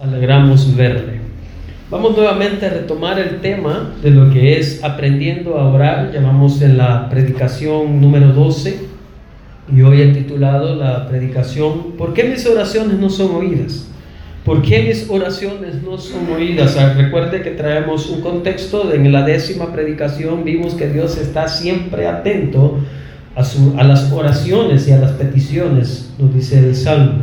alegramos verle. Vamos nuevamente a retomar el tema de lo que es aprendiendo a orar. Llamamos en la predicación número 12 y hoy he titulado la predicación ¿Por qué mis oraciones no son oídas? ¿Por qué mis oraciones no son oídas? Recuerde que traemos un contexto. En la 10ª predicación vimos que Dios está siempre atento a las oraciones y a las peticiones, nos dice el Salmo.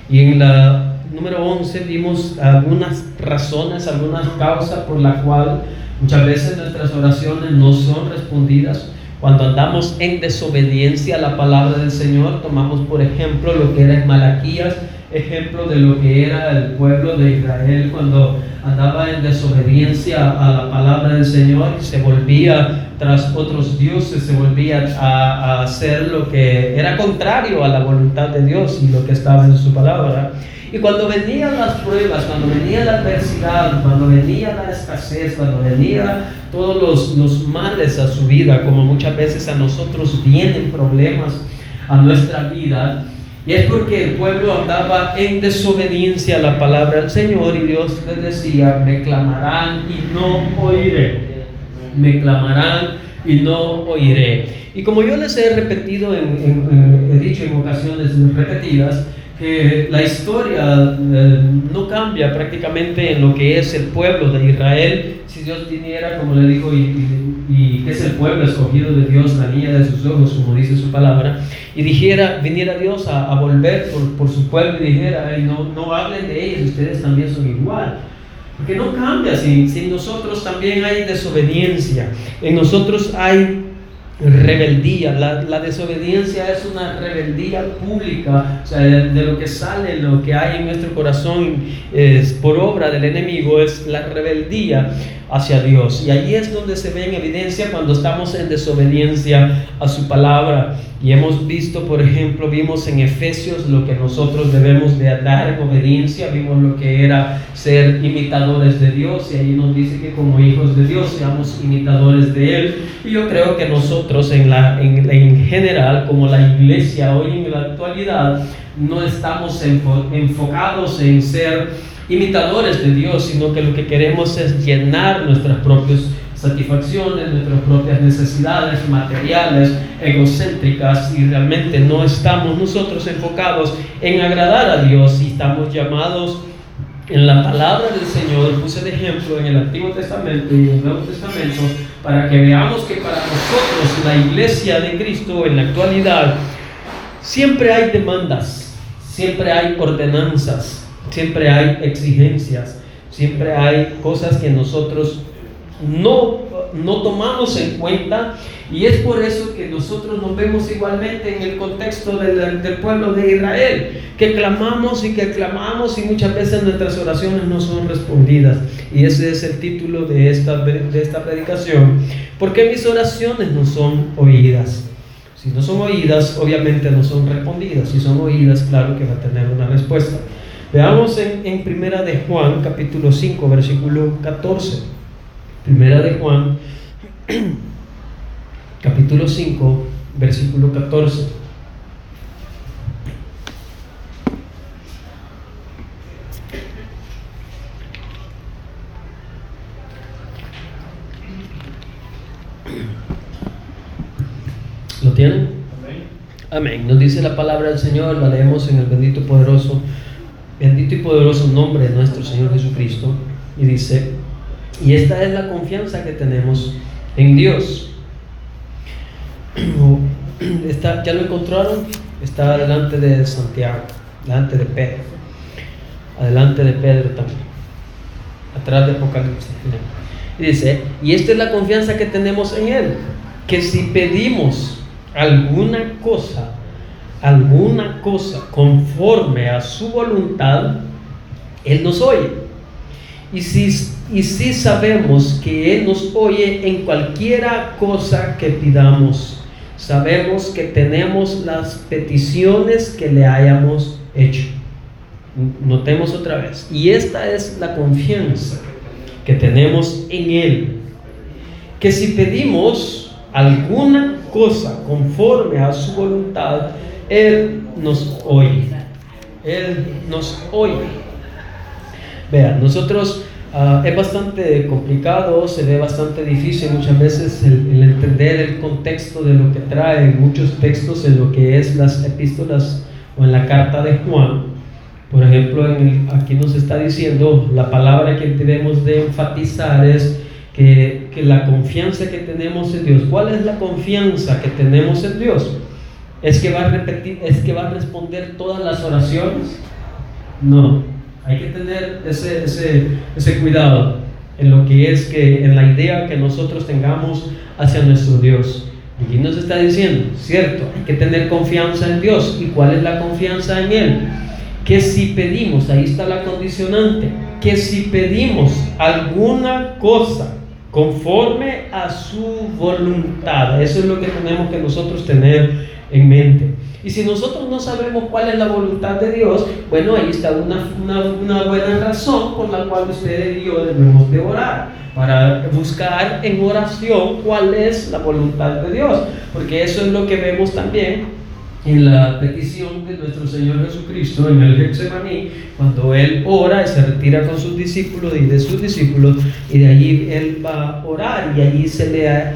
Y en la número 11 vimos algunas razones, algunas causas por la cual muchas veces nuestras oraciones no son respondidas. Cuando andamos en desobediencia a la palabra del Señor, tomamos por ejemplo lo que era en Malaquías, ejemplo de lo que era el pueblo de Israel cuando andaba en desobediencia a la palabra del Señor, se volvía tras otros dioses, se volvía a hacer lo que era contrario a la voluntad de Dios y lo que estaba en su palabra. Y cuando venían las pruebas, cuando venía la adversidad, cuando venía la escasez, cuando venía todos los males a su vida, como muchas veces a nosotros vienen problemas a nuestra vida, y es porque el pueblo andaba en desobediencia a la palabra del Señor, y Dios les decía: me clamarán y no oiré, me clamarán y no oiré. Y como yo les he repetido, he dicho en ocasiones repetidas, que la historia no cambia prácticamente en lo que es el pueblo de Israel. Si Dios viniera, como le digo, y que es el pueblo escogido de Dios, la niña de sus ojos, como dice su palabra, y viniera Dios a volver por su pueblo y dijera: no hablen de ellos, ustedes también son igual. Porque no cambia, si nosotros también hay desobediencia, en nosotros hay rebeldía. La desobediencia es una rebeldía pública, o sea, de lo que sale, lo que hay en nuestro corazón es por obra del enemigo, es la rebeldía hacia Dios. Y ahí es donde se ve en evidencia cuando estamos en desobediencia a su palabra. Y hemos visto, por ejemplo, vimos en Efesios lo que nosotros debemos de dar en obediencia, vimos lo que era ser imitadores de Dios, y ahí nos dice que como hijos de Dios seamos imitadores de Él. Y yo creo que nosotros en general, como la iglesia hoy en la actualidad, no estamos enfocados en ser imitadores de Dios, sino que lo que queremos es llenar nuestras propias satisfacciones, nuestras propias necesidades materiales, egocéntricas, y realmente no estamos nosotros enfocados en agradar a Dios. Y estamos llamados en la palabra del Señor. Puse de ejemplo en el Antiguo Testamento y en el Nuevo Testamento para que veamos que para nosotros, la iglesia de Cristo en la actualidad, siempre hay demandas, siempre hay ordenanzas, siempre hay exigencias, siempre hay cosas que nosotros no tomamos en cuenta. Y es por eso que nosotros nos vemos igualmente en el contexto del pueblo de Israel, que clamamos y muchas veces nuestras oraciones no son respondidas. Y ese es el título de esta predicación: ¿por qué mis oraciones no son oídas? Si no son oídas, obviamente no son respondidas. Si son oídas, claro que va a tener una respuesta. Veamos en Primera de Juan, capítulo 5, versículo 14. Primera de Juan, capítulo 5, versículo 14. ¿Lo tienen? Amén. Amén. Nos dice la palabra del Señor, la leemos en el bendito y poderoso nombre de nuestro Señor Jesucristo, y dice: y esta es la confianza que tenemos en Dios. ¿Ya lo encontraron? Está delante de Santiago, delante de Pedro, adelante de Pedro también, atrás de Apocalipsis. Y dice: y esta es la confianza que tenemos en Él, que si pedimos alguna cosa conforme a su voluntad, Él nos oye. Y si sabemos que Él nos oye en cualquiera cosa que pidamos, sabemos que tenemos las peticiones que le hayamos hecho. Notemos otra vez. Y esta es la confianza que tenemos en Él, que si pedimos alguna cosa conforme a su voluntad, Él nos oye. Él nos oye. Vean, nosotros es bastante complicado, se ve bastante difícil muchas veces el entender el contexto de lo que traen muchos textos en lo que es las epístolas o en la carta de Juan. Por ejemplo, aquí nos está diciendo la palabra que debemos de enfatizar es que la confianza que tenemos en Dios. ¿Cuál es la confianza que tenemos en Dios? ¿Es que va a responder todas las oraciones? No, hay que tener ese cuidado en lo que es en la idea que nosotros tengamos hacia nuestro Dios. Aquí nos está diciendo, cierto, hay que tener confianza en Dios. ¿Y cuál es la confianza en Él? Que si pedimos, ahí está la condicionante, que si pedimos alguna cosa conforme a su voluntad, eso es lo que tenemos que nosotros tener en mente. Y si nosotros no sabemos cuál es la voluntad de Dios, bueno, ahí está una buena razón por la cual usted y yo debemos de orar, para buscar en oración cuál es la voluntad de Dios, porque eso es lo que vemos también en la petición de nuestro Señor Jesucristo en el Getsemaní, cuando Él ora y se retira con sus discípulos y de sus discípulos, y de allí Él va a orar, y allí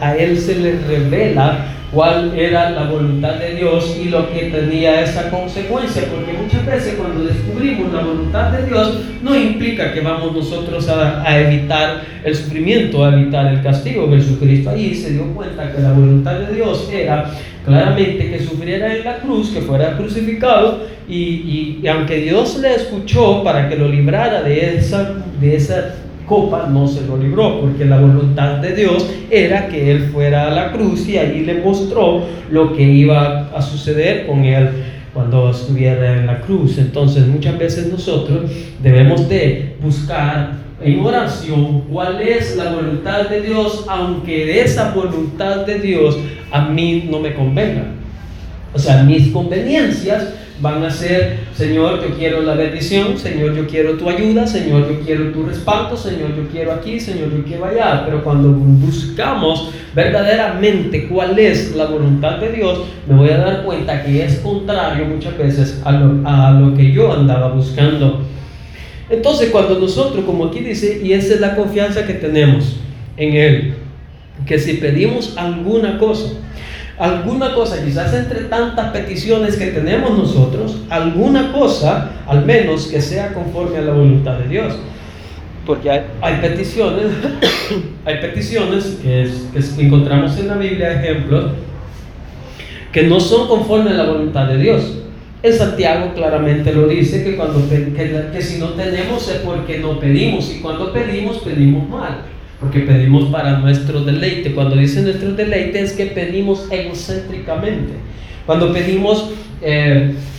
a Él se le revela cuál era la voluntad de Dios y lo que tenía esa consecuencia, porque muchas veces cuando descubrimos la voluntad de Dios no implica que vamos nosotros a evitar el sufrimiento, a evitar el castigo. Jesucristo allí se dio cuenta que la voluntad de Dios era claramente que sufriera en la cruz, que fuera crucificado, y aunque Dios le escuchó para que lo librara de esa copa, no se lo libró, porque la voluntad de Dios era que Él fuera a la cruz, y allí le mostró lo que iba a suceder con Él cuando estuviera en la cruz. Entonces muchas veces nosotros debemos de buscar en oración cuál es la voluntad de Dios, aunque de esa voluntad de Dios a mí no me convenga. O sea, mis conveniencias van a ser: Señor, yo quiero la bendición, Señor, yo quiero tu ayuda, Señor, yo quiero tu respaldo, Señor, yo quiero aquí, Señor, yo quiero allá. Pero cuando buscamos verdaderamente cuál es la voluntad de Dios, me voy a dar cuenta que es contrario muchas veces a lo que yo andaba buscando. Entonces, cuando nosotros, como aquí dice, y esa es la confianza que tenemos en Él, que si pedimos alguna cosa, quizás entre tantas peticiones que tenemos nosotros, alguna cosa, al menos que sea conforme a la voluntad de Dios. Porque hay peticiones, que encontramos en la Biblia, ejemplos, que no son conforme a la voluntad de Dios. En Santiago claramente lo dice, que si no tenemos es porque no pedimos, y cuando pedimos mal, porque pedimos para nuestro deleite. Cuando dice nuestro deleite es que pedimos egocéntricamente. Cuando pedimos,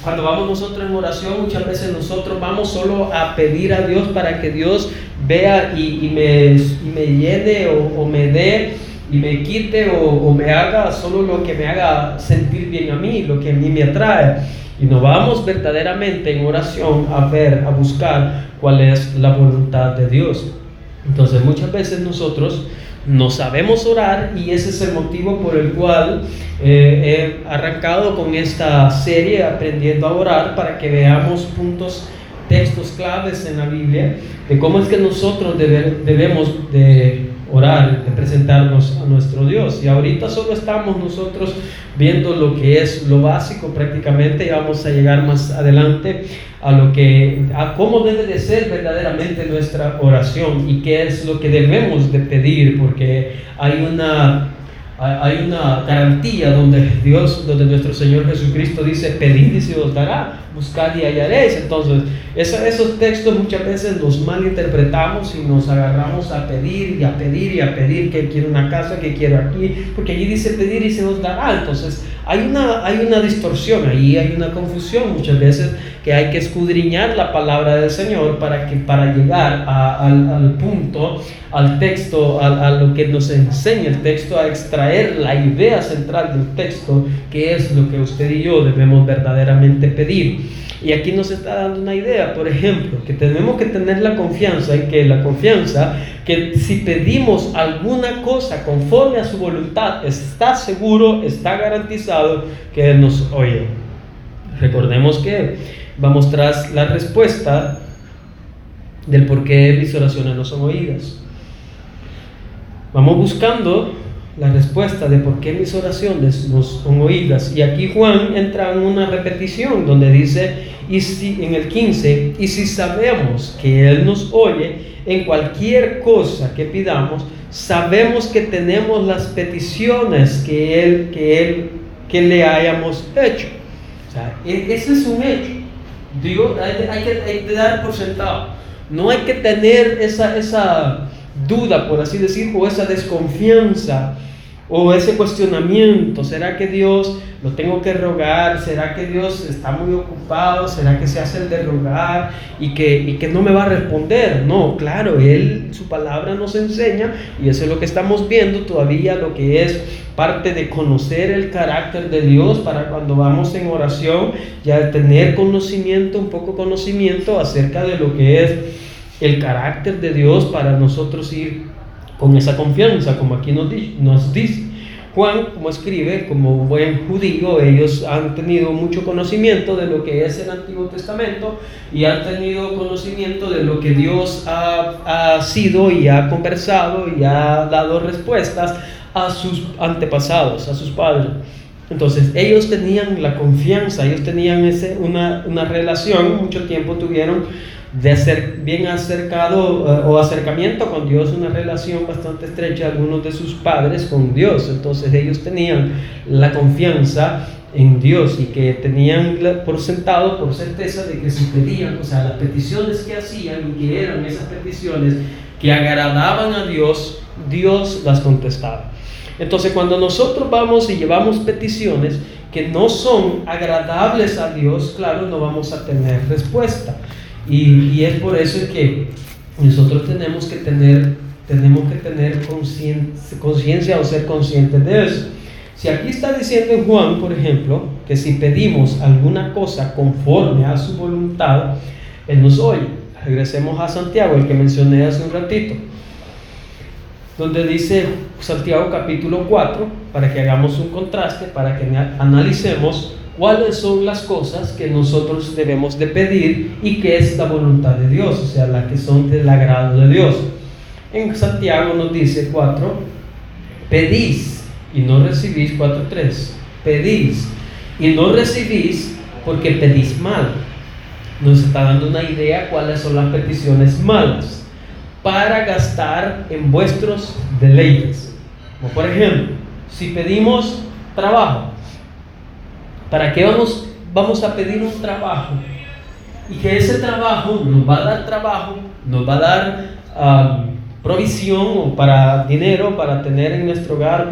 cuando vamos nosotros en oración, muchas veces nosotros vamos solo a pedir a Dios para que Dios vea y me llene o me dé y me quite o me haga solo lo que me haga sentir bien a mí, lo que a mí me atrae. Y no vamos verdaderamente en oración a buscar cuál es la voluntad de Dios. Entonces muchas veces nosotros no sabemos orar, y ese es el motivo por el cual he arrancado con esta serie Aprendiendo a Orar, para que veamos textos claves en la Biblia de cómo es que nosotros debemos de orar, de presentarnos a nuestro Dios. Y ahorita solo estamos nosotros viendo lo que es lo básico prácticamente, y vamos a llegar más adelante a cómo debe de ser verdaderamente nuestra oración y qué es lo que debemos de pedir, porque hay una garantía donde nuestro Señor Jesucristo dice: pedid y se os dará, buscad y hallaréis. Entonces esos textos muchas veces los malinterpretamos y nos agarramos a pedir y a pedir y a pedir, que quiero una casa, que quiero aquí, porque allí dice pedir y se os dará. Entonces hay una distorsión ahí, hay una confusión muchas veces, que hay que escudriñar la palabra del Señor para llegar al punto, al texto, a lo que nos enseña el texto, a extraer la idea central del texto, que es lo que usted y yo debemos verdaderamente pedir. Y aquí nos está dando una idea, por ejemplo, que tenemos que tener la confianza que si pedimos alguna cosa conforme a su voluntad, está seguro, está garantizado que Él nos oye. Recordemos que vamos tras la respuesta del por qué mis oraciones no son oídas. Vamos buscando la respuesta de por qué mis oraciones no son oídas. Y aquí Juan entra en una repetición donde dice, en el 15, y si sabemos que Él nos oye en cualquier cosa que pidamos, sabemos que tenemos las peticiones que le hayamos hecho. O sea, ese es un hecho. Digo, hay que dar por sentado. No hay que tener esa duda, por así decir, o esa desconfianza, o ese cuestionamiento. ¿Será que Dios lo tengo que rogar? ¿Será que Dios está muy ocupado? ¿Será que se hace el de rogar y que no me va a responder? No, claro, su palabra nos enseña, y eso es lo que estamos viendo todavía, lo que es parte de conocer el carácter de Dios, para cuando vamos en oración ya tener conocimiento, un poco conocimiento acerca de lo que es el carácter de Dios, para nosotros ir con esa confianza, como aquí nos dice. Juan, como escribe, como buen judío, ellos han tenido mucho conocimiento de lo que es el Antiguo Testamento, y han tenido conocimiento de lo que Dios ha sido, y ha conversado y ha dado respuestas a sus antepasados, a sus padres. Entonces ellos tenían la confianza, ellos tenían una relación, mucho tiempo tuvieron de ser bien acercado o acercamiento con Dios, una relación bastante estrecha, algunos de sus padres con Dios. Entonces ellos tenían la confianza en Dios, y que tenían por sentado, por certeza, de que si pedían, o sea, las peticiones que hacían, y que eran esas peticiones que agradaban a Dios, Dios las contestaba. Entonces, cuando nosotros vamos y llevamos peticiones que no son agradables a Dios, claro, no vamos a tener respuesta. Y es por eso que nosotros tenemos que tener conciencia, o ser conscientes de eso. Si aquí está diciendo en Juan, por ejemplo, que si pedimos alguna cosa conforme a su voluntad, Él nos oye. Regresemos a Santiago, el que mencioné hace un ratito, donde dice Santiago capítulo 4, para que hagamos un contraste, para que analicemos cuáles son las cosas que nosotros debemos de pedir y qué es la voluntad de Dios, o sea, las que son del agrado de Dios. En Santiago nos dice 4, pedís y no recibís, 4:3, pedís y no recibís porque pedís mal. Nos está dando una idea cuáles son las peticiones malas, para gastar en vuestros deleites. Como por ejemplo, si pedimos trabajo, ¿para qué vamos a pedir un trabajo? Y que ese trabajo nos va a dar trabajo, nos va a dar provisión, o para dinero, para tener en nuestro hogar,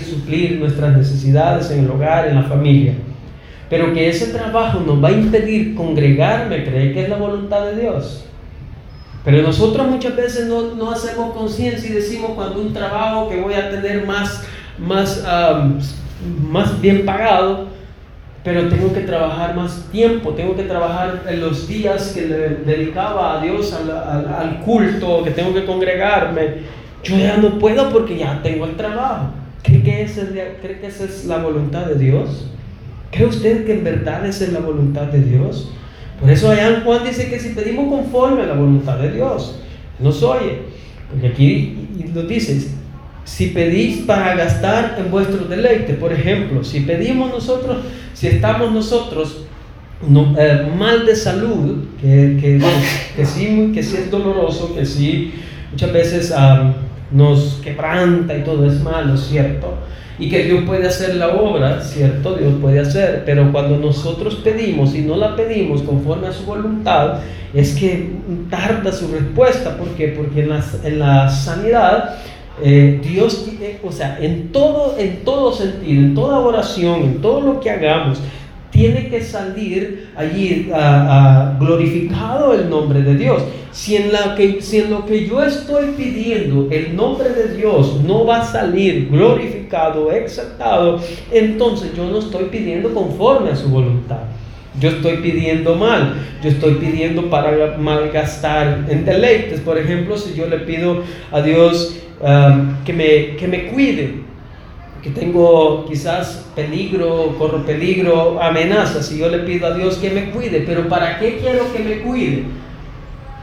suplir nuestras necesidades en el hogar, en la familia. Pero que ese trabajo nos va a impedir congregarme, ¿cree que es la voluntad de Dios? Pero nosotros muchas veces no hacemos conciencia y decimos, cuando un trabajo que voy a tener más bien pagado, pero tengo que trabajar más tiempo, tengo que trabajar en los días que le dedicaba a Dios, al culto, que tengo que congregarme, yo ya no puedo porque ya tengo el trabajo. ¿Cree que esa es la voluntad de Dios? ¿Cree usted que en verdad esa es la voluntad de Dios? Por eso allá Juan dice que si pedimos conforme a la voluntad de Dios, nos oye. Porque aquí nos dice, si pedís para gastar en vuestros deleites. Por ejemplo, si pedimos nosotros, si estamos nosotros mal de salud, que sí es doloroso, que sí muchas veces nos quebranta y todo es malo, ¿cierto? Y que Dios puede hacer la obra, ¿cierto? Dios puede hacer, pero cuando nosotros pedimos y no la pedimos conforme a su voluntad, es que tarda su respuesta. ¿Por qué? Porque en la sanidad, Dios, o sea, en todo sentido, en toda oración, en todo lo que hagamos, tiene que salir allí glorificado el nombre de Dios. Si en lo que yo estoy pidiendo el nombre de Dios no va a salir glorificado, exaltado, entonces yo no estoy pidiendo conforme a su voluntad. Yo estoy pidiendo mal, yo estoy pidiendo para malgastar en deleites. Por ejemplo, si yo le pido a Dios que me cuide, que tengo quizás corro peligro, amenazas, y yo le pido a Dios que me cuide, pero ¿para qué quiero que me cuide?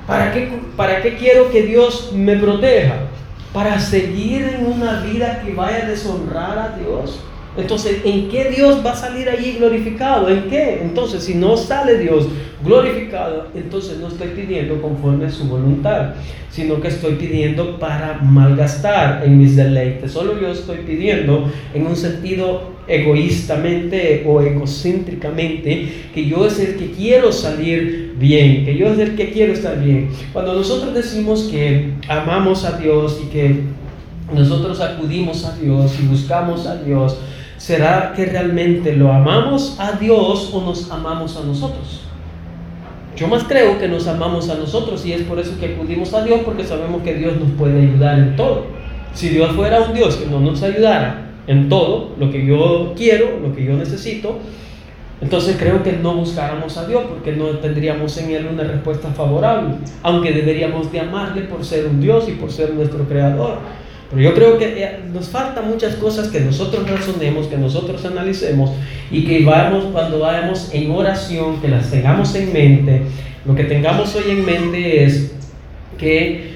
¿Para qué quiero que Dios me proteja? ¿Para seguir en una vida que vaya a deshonrar a Dios? Entonces, ¿en qué Dios va a salir allí glorificado? ¿En qué? Entonces, si no sale Dios glorificado, entonces no estoy pidiendo conforme a su voluntad, sino que estoy pidiendo para malgastar en mis deleites. Solo yo estoy pidiendo en un sentido egoístamente o egocéntricamente, que yo es el que quiero salir bien, que yo es el que quiero estar bien. Cuando nosotros decimos que amamos a Dios y que nosotros acudimos a Dios y buscamos a Dios, ¿será que realmente lo amamos a Dios o nos amamos a nosotros? Yo más creo que nos amamos a nosotros, y es por eso que acudimos a Dios, porque sabemos que Dios nos puede ayudar en todo. Si Dios fuera un Dios que no nos ayudara en todo lo que yo quiero, lo que yo necesito, entonces creo que no buscáramos a Dios, porque no tendríamos en Él una respuesta favorable, aunque deberíamos de amarle por ser un Dios y por ser nuestro creador. Pero yo creo que nos faltan muchas cosas que nosotros razonemos, que nosotros analicemos, y que cuando vayamos en oración, que las tengamos en mente. Lo que tengamos hoy en mente es que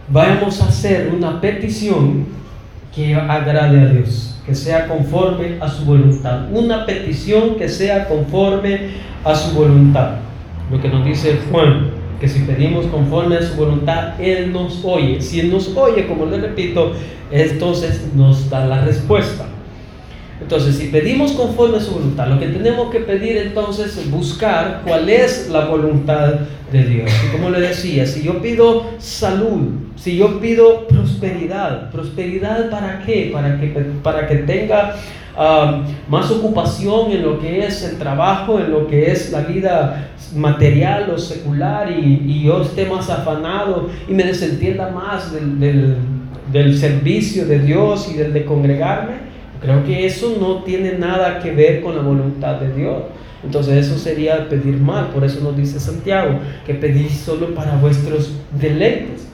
vayamos a hacer una petición que agrade a Dios, que sea conforme a su voluntad. Una petición que sea conforme a su voluntad. Lo que nos dice Juan, que si pedimos conforme a su voluntad, Él nos oye. Si Él nos oye, como le repito, entonces nos da la respuesta. Entonces, si pedimos conforme a su voluntad, lo que tenemos que pedir entonces es buscar cuál es la voluntad de Dios. Y como le decía, si yo pido salud, si yo pido prosperidad, ¿prosperidad para qué? Para que tenga más ocupación en lo que es el trabajo, en lo que es la vida material o secular, y yo esté más afanado y me desentienda más del servicio de Dios y del de congregarme. Creo que eso no tiene nada que ver con la voluntad de Dios. Entonces eso sería pedir mal. Por eso nos dice Santiago que pedís solo para vuestros deleites,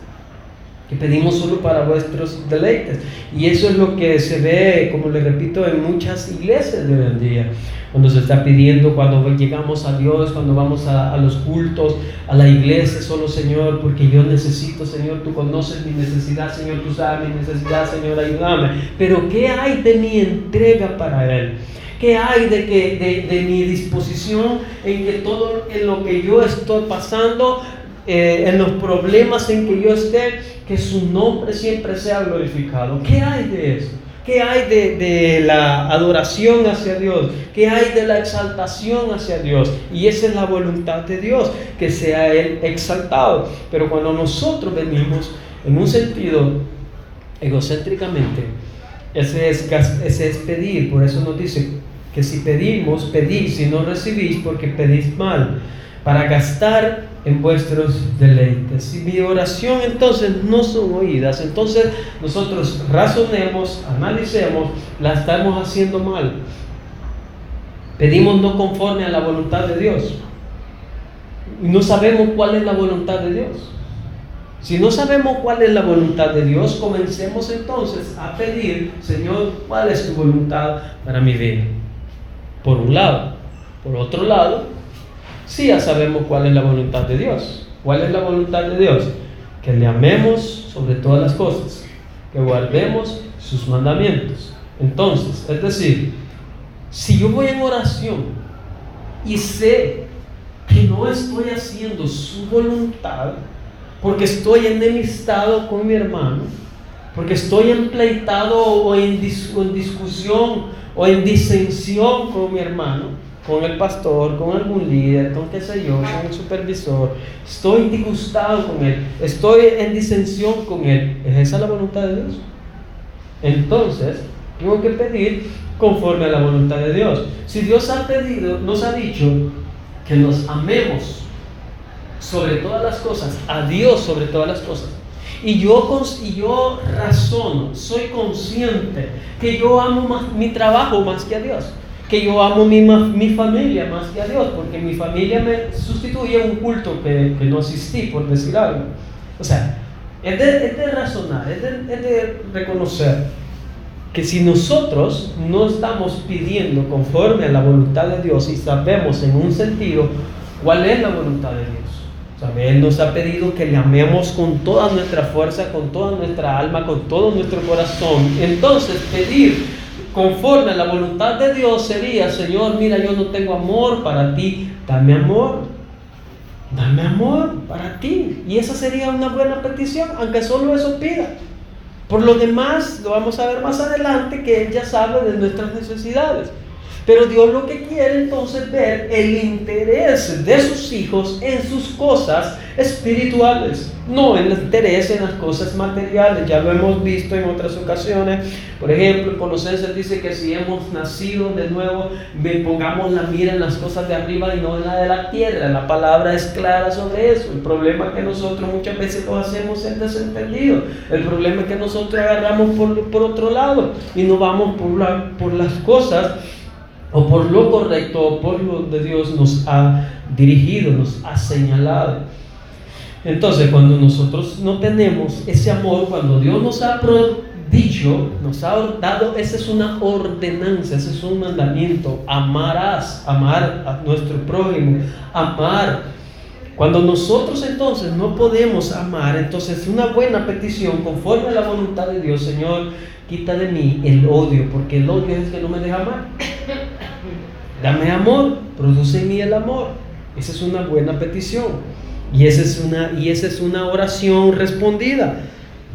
que pedimos solo para vuestros deleites. Y eso es lo que se ve, como le repito, en muchas iglesias de hoy en día, cuando se está pidiendo, cuando llegamos a Dios, cuando vamos a los cultos, a la iglesia, solo Señor, porque yo necesito, Señor, tú conoces mi necesidad, Señor, tú sabes mi necesidad, Señor, ayúdame. Pero ¿qué hay de mi entrega para Él? ¿Qué hay de mi disposición en que todo en lo que yo estoy pasando, en los problemas en que yo esté, que su nombre siempre sea glorificado? ¿Qué hay de eso? ¿Qué hay de la adoración hacia Dios? ¿Qué hay de la exaltación hacia Dios? Y esa es la voluntad de Dios, que sea Él exaltado. Pero cuando nosotros venimos en un sentido egocéntricamente, ese es pedir. Por eso nos dice que si pedimos, pedís, si no recibís, porque pedís mal, para gastar en vuestros deleites. Si mi oración entonces no son oídas, entonces nosotros razonemos, analicemos, la estamos haciendo mal. Pedimos no conforme a la voluntad de Dios. Y no sabemos cuál es la voluntad de Dios. Si no sabemos cuál es la voluntad de Dios, comencemos entonces a pedir, Señor, ¿cuál es tu voluntad para mi vida? Por un lado. Por otro lado, sí, ya sabemos cuál es la voluntad de Dios. ¿Cuál es la voluntad de Dios? Que le amemos sobre todas las cosas, que guardemos sus mandamientos. Entonces, es decir, si yo voy en oración y sé que no estoy haciendo su voluntad, porque estoy enemistado con mi hermano, porque estoy empleitado o en discusión o en disensión con mi hermano, con el pastor, con algún líder, con qué sé yo, con el supervisor, estoy disgustado con él, estoy en disensión con él, ¿es esa la voluntad de Dios? Entonces tengo que pedir conforme a la voluntad de Dios. Si Dios nos ha dicho que nos amemos sobre todas las cosas, a Dios sobre todas las cosas, y yo razono, soy consciente que yo amo mi trabajo más que a Dios, que yo amo mi familia más que a Dios, porque mi familia me sustituye a un culto que no asistí, por decir algo. O sea, es de razonar, es de reconocer que si nosotros no estamos pidiendo conforme a la voluntad de Dios y sabemos en un sentido cuál es la voluntad de Dios, Él nos ha pedido que le amemos con toda nuestra fuerza, con toda nuestra alma, con todo nuestro corazón. Entonces, pedir conforme a la voluntad de Dios sería: Señor, mira, yo no tengo amor para ti, dame amor para ti. Y esa sería una buena petición, aunque solo eso pida. Por lo demás, lo vamos a ver más adelante, que Él ya sabe de nuestras necesidades. Pero Dios lo que quiere entonces es ver el interés de sus hijos en sus cosas espirituales, no el interés en las cosas materiales. Ya lo hemos visto en otras ocasiones. Por ejemplo, en Colosenses dice que si hemos nacido de nuevo, pongamos la mira en las cosas de arriba y no en la de la tierra. La palabra es clara sobre eso. El problema es que nosotros muchas veces lo hacemos en desentendido. El problema es que nosotros agarramos por otro lado y no vamos por las cosas, o por lo correcto, o por lo que Dios nos ha dirigido, nos ha señalado. Entonces, cuando nosotros no tenemos ese amor, cuando Dios nos ha dicho, nos ha dado, esa es una ordenanza, ese es un mandamiento: amarás, amar a nuestro prójimo, amar. Cuando nosotros entonces no podemos amar, entonces una buena petición conforme a la voluntad de Dios: Señor, quita de mí el odio, porque el odio es el que no me deja amar. Dame amor, produce en mí el amor. Esa es una buena petición. Y esa es una oración respondida.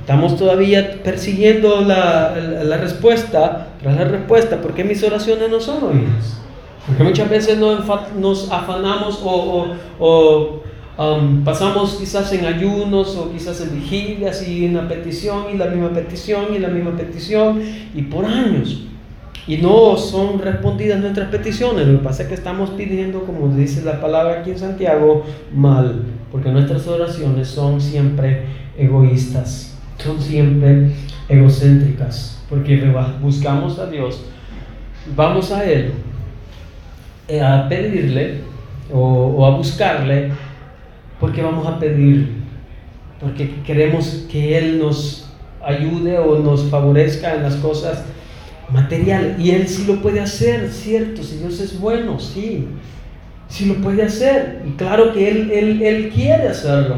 Estamos todavía persiguiendo la respuesta, tras la respuesta. ¿Por qué mis oraciones no son oídas? Porque muchas veces nos afanamos o pasamos quizás en ayunos o quizás en vigilias y una petición y la misma petición y la misma petición y por años. Y no son respondidas nuestras peticiones. Lo que pasa es que estamos pidiendo, como dice la palabra aquí en Santiago, mal. Porque nuestras oraciones son siempre egoístas, son siempre egocéntricas. Porque buscamos a Dios, vamos a Él a pedirle o a buscarle, porque vamos a pedir, porque queremos que Él nos ayude o nos favorezca en las cosas material. Y Él sí lo puede hacer, cierto, si Dios es bueno, sí lo puede hacer. Y claro que Él quiere hacerlo.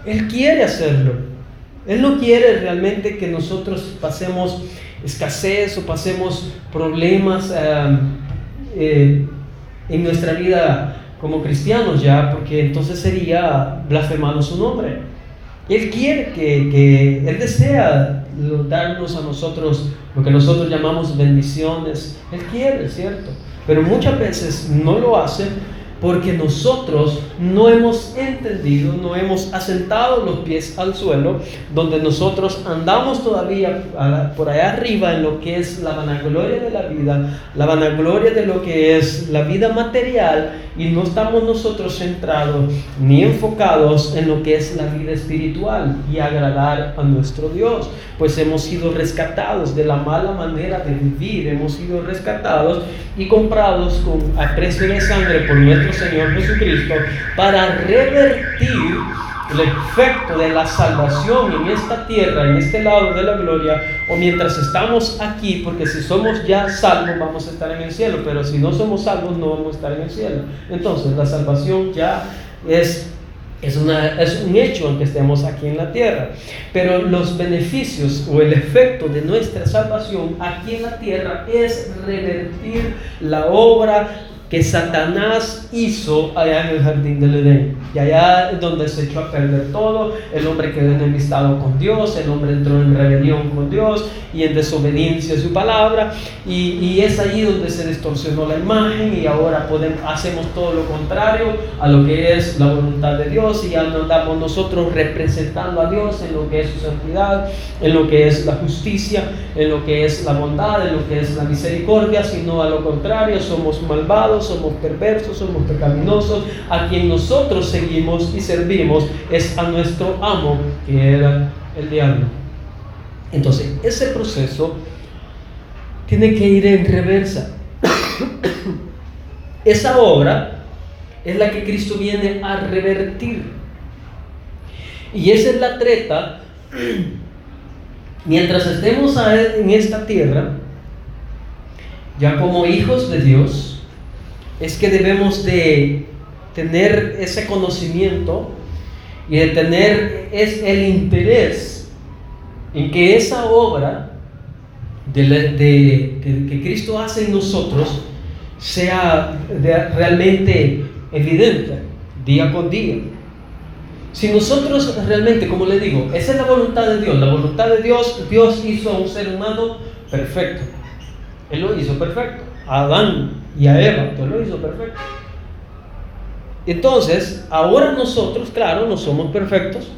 Él quiere hacerlo. Él no quiere realmente que nosotros pasemos escasez o pasemos problemas en nuestra vida como cristianos ya, porque entonces sería blasfemando su nombre. Él quiere Él desea darnos a nosotros lo que nosotros llamamos bendiciones. Él quiere, ¿cierto? Pero muchas veces no lo hace porque nosotros no hemos entendido, no hemos asentado los pies al suelo, donde nosotros andamos todavía por allá arriba en lo que es la vanagloria de la vida, la vanagloria de lo que es la vida material, y no estamos nosotros centrados ni enfocados en lo que es la vida espiritual y agradar a nuestro Dios. Pues hemos sido rescatados de la mala manera de vivir, hemos sido rescatados y comprados a precio de sangre por nuestro Señor Jesucristo, para revertir el efecto de la salvación en esta tierra, en este lado de la gloria, o mientras estamos aquí, porque si somos ya salvos vamos a estar en el cielo, pero si no somos salvos no vamos a estar en el cielo. Entonces la salvación ya es un hecho aunque estemos aquí en la tierra, pero los beneficios o el efecto de nuestra salvación aquí en la tierra es revertir la obra que Satanás hizo allá en el jardín del Edén, y allá es donde se echó a perder todo. El hombre quedó enemistado con Dios, el hombre entró en rebelión con Dios y en desobediencia a su palabra, y es ahí donde se distorsionó la imagen, y ahora hacemos todo lo contrario a lo que es la voluntad de Dios, y ya no andamos nosotros representando a Dios en lo que es su santidad, en lo que es la justicia, en lo que es la bondad, en lo que es la misericordia, sino a lo contrario, somos malvados, somos perversos, somos pecaminosos. A quien nosotros seguimos y servimos es a nuestro amo, que era el diablo. Entonces ese proceso tiene que ir en reversa. Esa obra es la que Cristo viene a revertir, y esa es la treta. Mientras estemos en esta tierra, ya como hijos de Dios, es que debemos de tener ese conocimiento y de tener es el interés en que esa obra que Cristo hace en nosotros sea realmente evidente día con día. Si nosotros realmente, como le digo, esa es la voluntad de Dios. La voluntad de Dios, Dios hizo a un ser humano perfecto. Él lo hizo perfecto. A Adán y a Eva, Él lo hizo perfecto. Entonces, ahora nosotros, claro, no somos perfectos.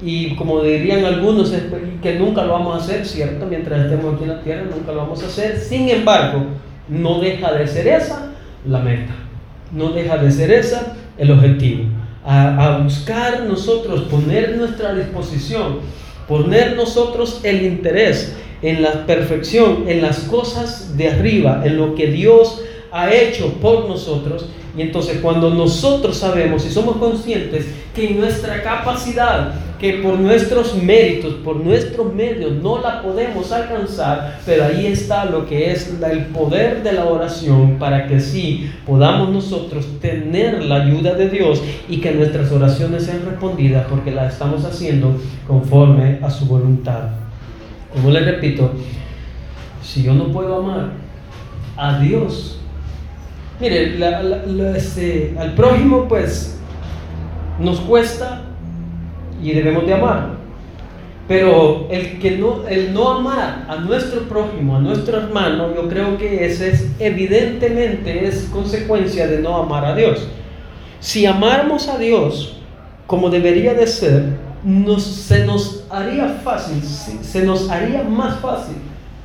Y como dirían algunos, es que nunca lo vamos a hacer, ¿cierto? Mientras estemos aquí en la tierra, nunca lo vamos a hacer. Sin embargo, no deja de ser esa la meta. No deja de ser esa el objetivo. A buscar nosotros, poner nuestra disposición, poner nosotros el interés en la perfección, en las cosas de arriba, en lo que Dios ha hecho por nosotros. Y entonces cuando nosotros sabemos y somos conscientes que nuestra capacidad, que por nuestros méritos, por nuestros medios no la podemos alcanzar, pero ahí está lo que es el poder de la oración, para que sí podamos nosotros tener la ayuda de Dios y que nuestras oraciones sean respondidas, porque las estamos haciendo conforme a su voluntad. Como les repito, si yo no puedo amar a Dios, mire, al prójimo pues nos cuesta y debemos de amar, pero el no amar a nuestro prójimo, a nuestro hermano, yo creo que ese es evidentemente es consecuencia de no amar a Dios. Si amáramos a Dios como debería de ser, se nos haría fácil, se nos haría más fácil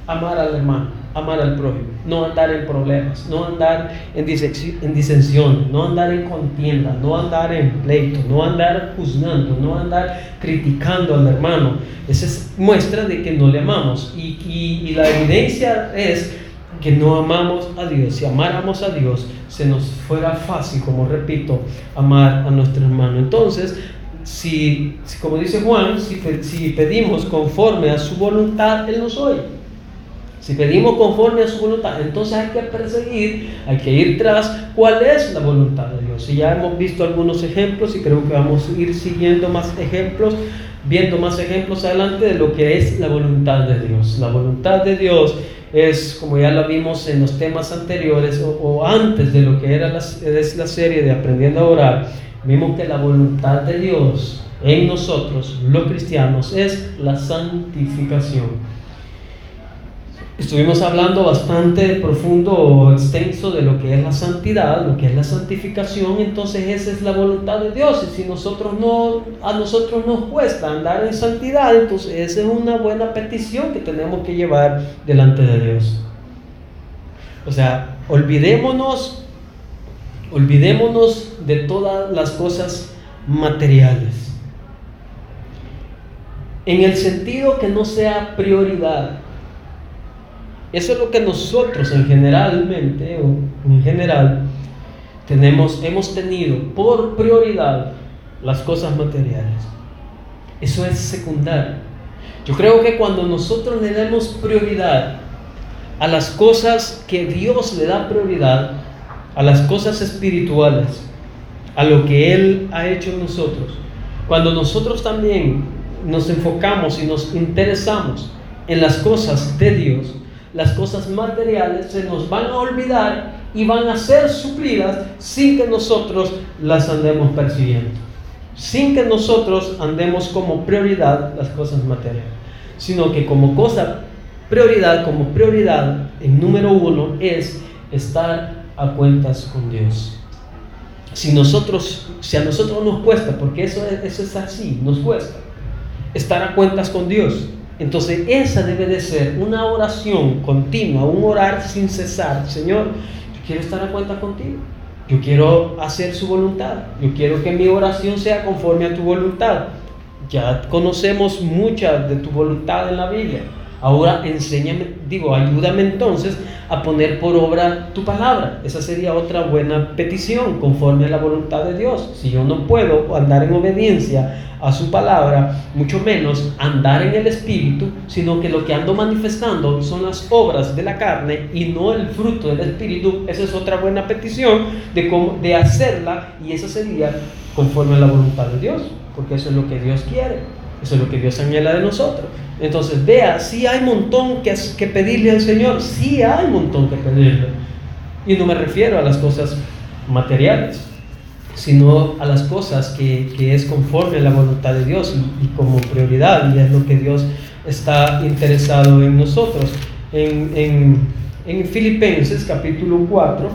amar al hermano, amar al prójimo, no andar en problemas, no andar en disensión, no andar en contienda, no andar en pleito, no andar juzgando, no andar criticando al hermano. Esa es muestra de que no le amamos, y la evidencia es que no amamos a Dios. Si amáramos a Dios, se nos fuera fácil, como repito, amar a nuestro hermano. Entonces, si como dice Juan, si pedimos conforme a su voluntad, Él nos oye. Si pedimos conforme a su voluntad, entonces hay que perseguir, hay que ir tras cuál es la voluntad de Dios. Y ya hemos visto algunos ejemplos, y creo que vamos a ir siguiendo más ejemplos, viendo más ejemplos adelante de lo que es la voluntad de Dios. La voluntad de Dios es, como ya la vimos en los temas anteriores, o antes de lo que era la serie de Aprendiendo a Orar, vimos que la voluntad de Dios en nosotros, los cristianos, es la santificación. Estuvimos hablando bastante profundo o extenso de lo que es la santidad, lo que es la santificación. Entonces esa es la voluntad de Dios, y si a nosotros nos cuesta andar en santidad, entonces esa es una buena petición que tenemos que llevar delante de Dios. O sea, olvidémonos de todas las cosas materiales, en el sentido que no sea prioridad. Eso es lo que nosotros en general hemos tenido por prioridad, las cosas materiales. Eso es secundario. Yo creo que cuando nosotros le damos prioridad a las cosas que Dios le da prioridad, a las cosas espirituales, a lo que Él ha hecho en nosotros, cuando nosotros también nos enfocamos y nos interesamos en las cosas de Dios, las cosas materiales se nos van a olvidar y van a ser suplidas sin que nosotros las andemos persiguiendo, sin que nosotros andemos como prioridad las cosas materiales, sino que como prioridad en número uno es estar a cuentas con Dios. Si a nosotros nos cuesta, porque eso es así, nos cuesta estar a cuentas con Dios, entonces esa debe de ser una oración continua, un orar sin cesar. Señor, yo quiero estar a cuenta contigo, yo quiero hacer su voluntad, yo quiero que mi oración sea conforme a tu voluntad. Ya conocemos mucha de tu voluntad en la Biblia. Ahora ayúdame entonces a poner por obra tu palabra. Esa sería otra buena petición, conforme a la voluntad de Dios. Si yo no puedo andar en obediencia a su palabra, mucho menos andar en el Espíritu, sino que lo que ando manifestando son las obras de la carne y no el fruto del Espíritu, esa es otra buena petición de hacerla, y esa sería conforme a la voluntad de Dios. porque eso es lo que Dios quiere, eso es lo que Dios anhela de nosotros. Entonces vea, sí hay un montón que pedirle al Señor, sí hay un montón que pedirle, y no me refiero a las cosas materiales, sino a las cosas que es conforme a la voluntad de Dios y como prioridad, y es lo que Dios está interesado en nosotros. En Filipenses capítulo 4,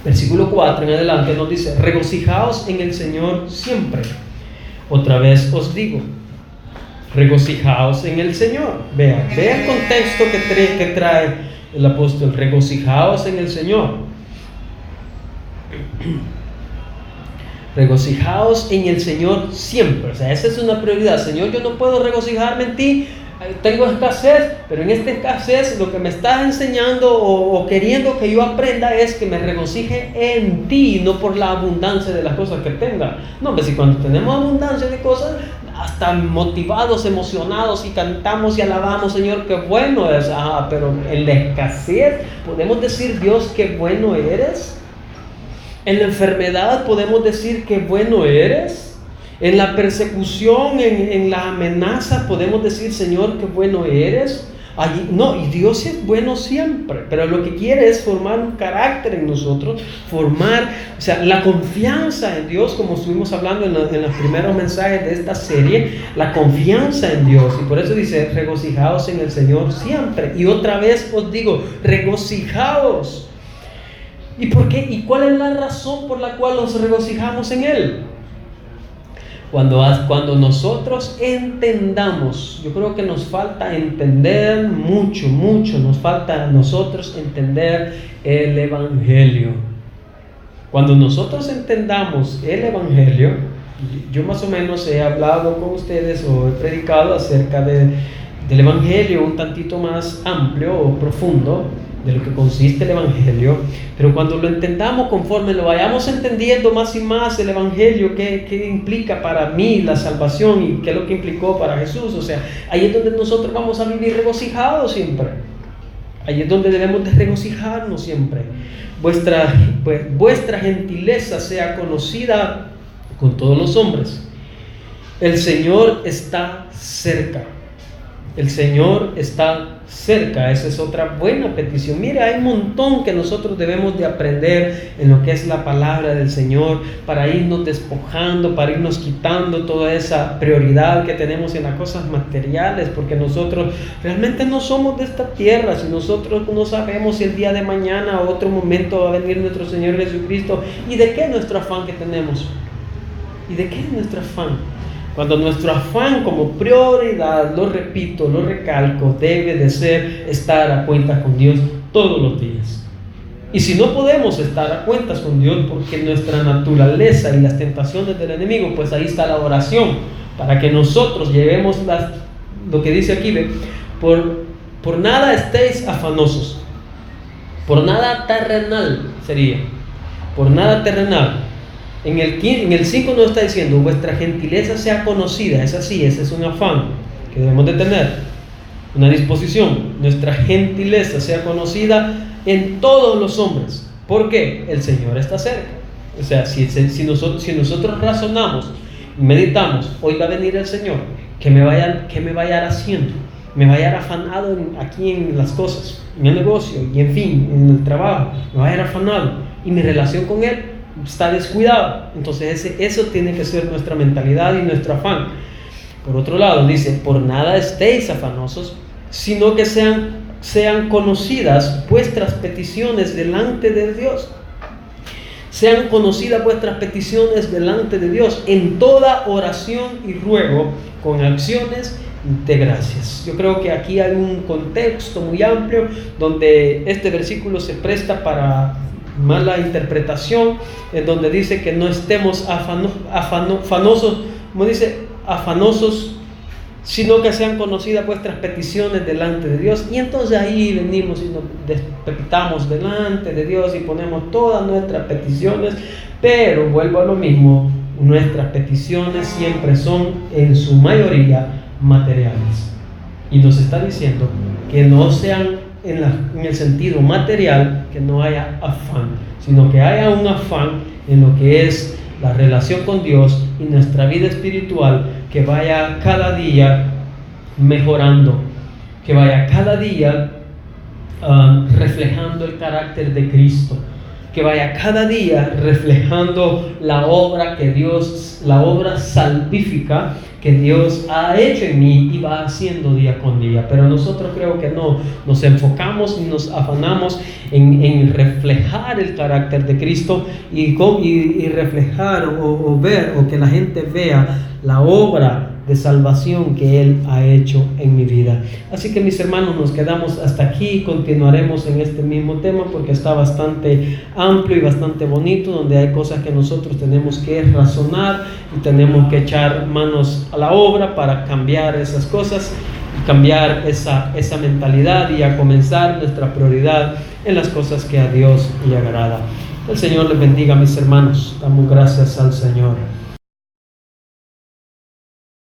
versículo 4 en adelante nos dice: regocijaos en el Señor siempre. Otra vez os digo, regocijaos en el Señor. Vea el contexto que trae el apóstol: regocijaos en el Señor. Regocijaos en el Señor siempre. O sea, esa es una prioridad. Señor, yo no puedo regocijarme en ti, tengo escasez, pero en esta escasez lo que me estás enseñando o queriendo que yo aprenda es que me regocije en ti, no por la abundancia de las cosas que tenga. No, pues si cuando tenemos abundancia de cosas, hasta motivados, emocionados, y cantamos y alabamos, Señor, qué bueno es. Pero en la escasez podemos decir: Dios, qué bueno eres. En la enfermedad podemos decir: qué bueno eres. En la persecución, en la amenaza podemos decir: Señor, qué bueno eres. Allí, no, y Dios es bueno siempre, pero lo que quiere es formar un carácter en nosotros, o sea, la confianza en Dios, como estuvimos hablando en los primeros mensajes de esta serie, la confianza en Dios. Y por eso dice: regocijaos en el Señor siempre. Y otra vez os digo, regocijaos. ¿Y por qué? ¿Y cuál es la razón por la cual nos regocijamos en Él? Cuando nosotros entendamos, yo creo que nos falta entender mucho, nos falta a nosotros entender el Evangelio. Cuando nosotros entendamos el Evangelio, yo más o menos he hablado con ustedes o he predicado acerca del Evangelio un tantito más amplio o profundo, de lo que consiste el Evangelio, pero cuando lo entendamos, conforme lo vayamos entendiendo más y más el Evangelio, qué implica para mí la salvación y qué es lo que implicó para Jesús, o sea, ahí es donde nosotros vamos a vivir regocijados siempre. Ahí es donde debemos de regocijarnos siempre. Vuestra gentileza sea conocida con todos los hombres. El Señor está cerca. El Señor está cerca. Esa es otra buena petición. Mire, hay un montón que nosotros debemos de aprender en lo que es la palabra del Señor, para irnos despojando, para irnos quitando toda esa prioridad que tenemos en las cosas materiales, porque nosotros realmente no somos de esta tierra. Si nosotros no sabemos si el día de mañana o otro momento va a venir nuestro Señor Jesucristo, ¿y de qué es nuestro afán que tenemos? ¿Y de qué es nuestro afán? Cuando nuestro afán como prioridad, lo repito, lo recalco, debe de ser estar a cuentas con Dios todos los días. Y si no podemos estar a cuentas con Dios porque nuestra naturaleza y las tentaciones del enemigo, pues ahí está la oración, para que nosotros llevemos lo que dice aquí, ¿ve? Por nada estéis afanosos, por nada terrenal sería, por nada terrenal. En el 5 nos está diciendo: vuestra gentileza sea conocida. Es así, ese es un afán que debemos de tener, una disposición. Nuestra gentileza sea conocida en todos los hombres. ¿Por qué? El Señor está cerca. O sea, si nosotros razonamos y meditamos: hoy va a venir el Señor, ¿qué me va a ir haciendo? Me va a ir afanado aquí en las cosas, en el negocio y en fin, en el trabajo. Me va a ir afanado y mi relación con Él está descuidado. Entonces eso tiene que ser nuestra mentalidad y nuestro afán. Por otro lado dice: por nada estéis afanosos, sino que sean conocidas vuestras peticiones delante de Dios. Sean conocidas vuestras peticiones delante de Dios en toda oración y ruego con acciones de gracias. Yo creo que aquí hay un contexto muy amplio donde este versículo se presta para mala interpretación, en donde dice que no estemos afanosos, como dice, afanosos, sino que sean conocidas vuestras peticiones delante de Dios. Y entonces ahí venimos y nos despepitamos delante de Dios y ponemos todas nuestras peticiones, pero vuelvo a lo mismo: nuestras peticiones siempre son en su mayoría materiales, y nos está diciendo que no sean en el sentido material, que no haya afán, sino que haya un afán en lo que es la relación con Dios y nuestra vida espiritual, que vaya cada día mejorando, que vaya cada día reflejando el carácter de Cristo, que vaya cada día reflejando la obra que Dios, la obra salvífica que Dios ha hecho en mí y va haciendo día con día. Pero nosotros creo que no nos enfocamos y nos afanamos en reflejar el carácter de Cristo y reflejar o ver, o que la gente vea la obra de salvación que Él ha hecho en mi vida. Así que, mis hermanos, nos quedamos hasta aquí. Continuaremos en este mismo tema porque está bastante amplio y bastante bonito, donde hay cosas que nosotros tenemos que razonar y tenemos que echar manos a la obra para cambiar esas cosas y cambiar esa mentalidad y a comenzar nuestra prioridad en las cosas que a Dios le agrada. El Señor les bendiga, mis hermanos. Damos gracias al Señor.